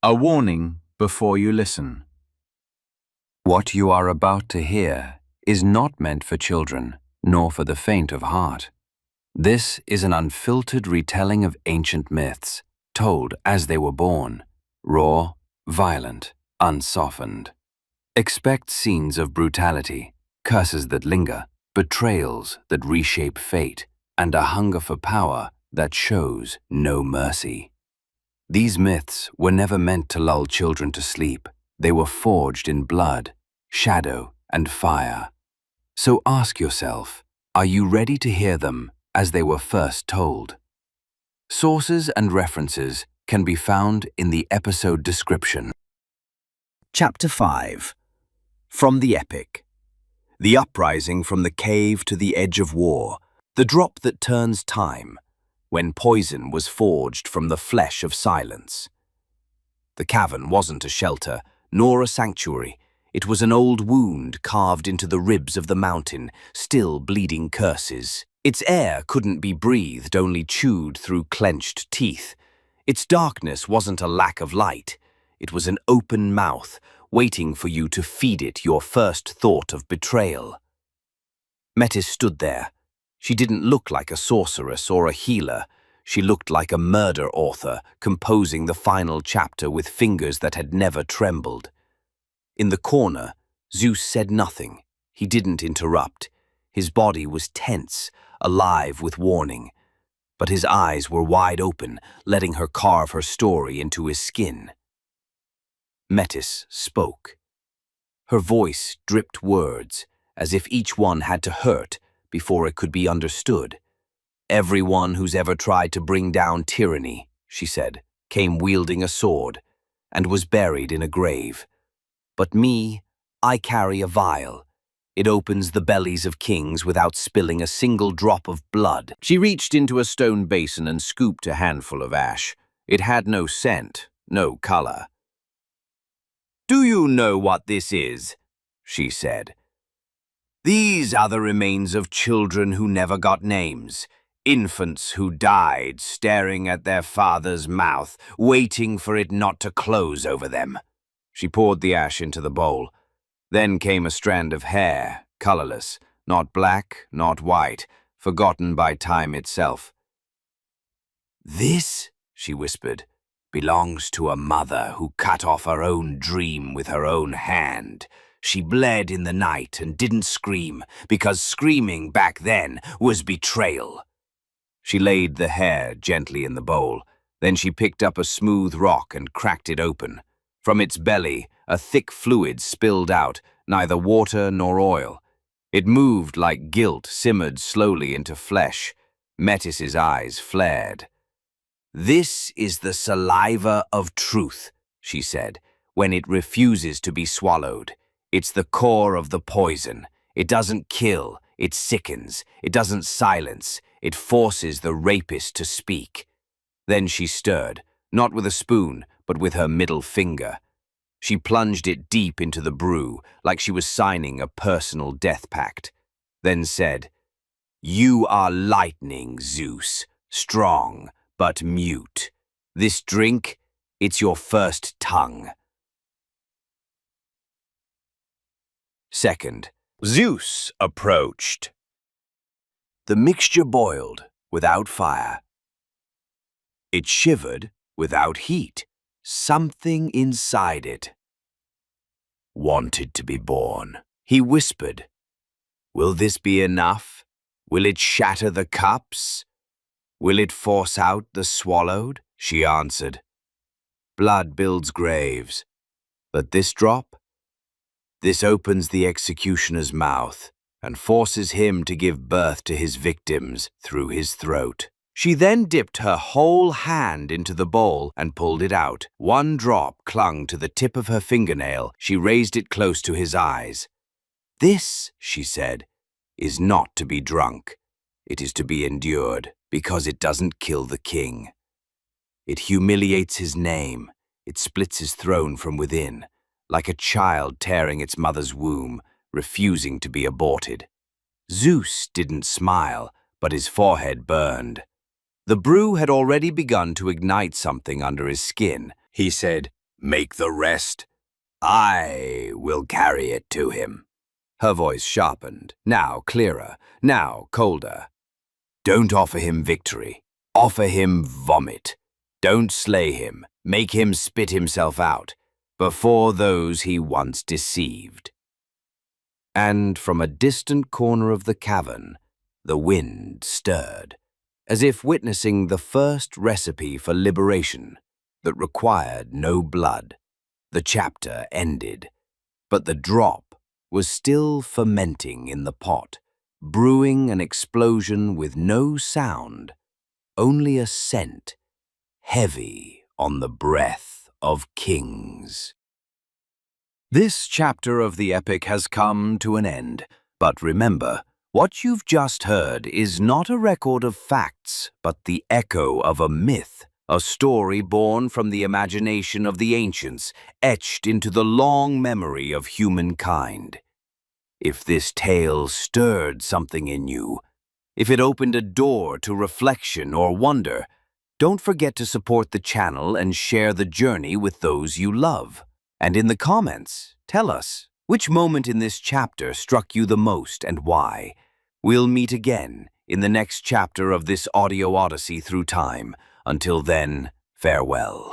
A warning before you listen. What you are about to hear is not meant for children, nor for the faint of heart. This is an unfiltered retelling of ancient myths, told as they were born, raw, violent, unsoftened. Expect scenes of brutality, curses that linger, betrayals that reshape fate, and a hunger for power that shows no mercy. These myths were never meant to lull children to sleep. They were forged in blood, shadow, and fire. So ask yourself, are you ready to hear them as they were first told? Sources and references can be found in the episode description. Chapter 5. From the Epic. The uprising from the cave to the edge of war, the drop that turns time, when poison was forged from the flesh of silence. The cavern wasn't a shelter, nor a sanctuary. It was an old wound carved into the ribs of the mountain, still bleeding curses. Its air couldn't be breathed, only chewed through clenched teeth. Its darkness wasn't a lack of light. It was an open mouth, waiting for you to feed it your first thought of betrayal. Metis stood there. She didn't look like a sorceress or a healer. She looked like a murder author, composing the final chapter with fingers that had never trembled. In the corner, Zeus said nothing. He didn't interrupt. His body was tense, alive with warning. But his eyes were wide open, letting her carve her story into his skin. Metis spoke. Her voice dripped words, as if each one had to hurt before it could be understood. Everyone who's ever tried to bring down tyranny, she said, came wielding a sword, and was buried in a grave. But me, I carry a vial. It opens the bellies of kings without spilling a single drop of blood. She reached into a stone basin and scooped a handful of ash. It had no scent, no color. "Do you know what this is?" she said. "These are the remains of children who never got names, infants who died staring at their father's mouth, waiting for it not to close over them." She poured the ash into the bowl. Then came a strand of hair, colorless, not black, not white, forgotten by time itself. "This," she whispered, "belongs to a mother who cut off her own dream with her own hand. She bled in the night and didn't scream, because screaming back then was betrayal." She laid the hair gently in the bowl. Then she picked up a smooth rock and cracked it open. From its belly, a thick fluid spilled out, neither water nor oil. It moved like guilt simmered slowly into flesh. Metis's eyes flared. "This is the saliva of truth," she said, "when it refuses to be swallowed. It's the core of the poison. It doesn't kill, it sickens. It doesn't silence, it forces the rapist to speak." Then she stirred, not with a spoon, but with her middle finger. She plunged it deep into the brew, like she was signing a personal death pact. Then said, "You are lightning, Zeus, strong, but mute. This drink, it's your first tongue." Second, Zeus approached. The mixture boiled without fire. It shivered without heat. Something inside it wanted to be born. He whispered, "Will this be enough? Will it shatter the cups? Will it force out the swallowed?" She answered, "Blood builds graves, but this drop, this opens the executioner's mouth and forces him to give birth to his victims through his throat." She then dipped her whole hand into the bowl and pulled it out. One drop clung to the tip of her fingernail. She raised it close to his eyes. "This," she said, "is not to be drunk. It is to be endured, because it doesn't kill the king. It humiliates his name. It splits his throne from within, like a child tearing its mother's womb, refusing to be aborted." Zeus didn't smile, but his forehead burned. The brew had already begun to ignite something under his skin. He said, make the rest. I will carry it to him." Her voice sharpened, now clearer, now colder. "Don't offer him victory. Offer him vomit. Don't slay him. Make him spit himself out before those he once deceived." And from a distant corner of the cavern, the wind stirred, as if witnessing the first recipe for liberation that required no blood. The chapter ended, but the drop was still fermenting in the pot, brewing an explosion with no sound, only a scent, heavy on the breath of kings. This chapter of the epic has come to an end, but remember, what you've just heard is not a record of facts, but the echo of a myth, a story born from the imagination of the ancients, etched into the long memory of humankind. If this tale stirred something in you, if it opened a door to reflection or wonder, don't forget to support the channel and share the journey with those you love. And in the comments, tell us which moment in this chapter struck you the most and why. We'll meet again in the next chapter of this audio odyssey through time. Until then, farewell.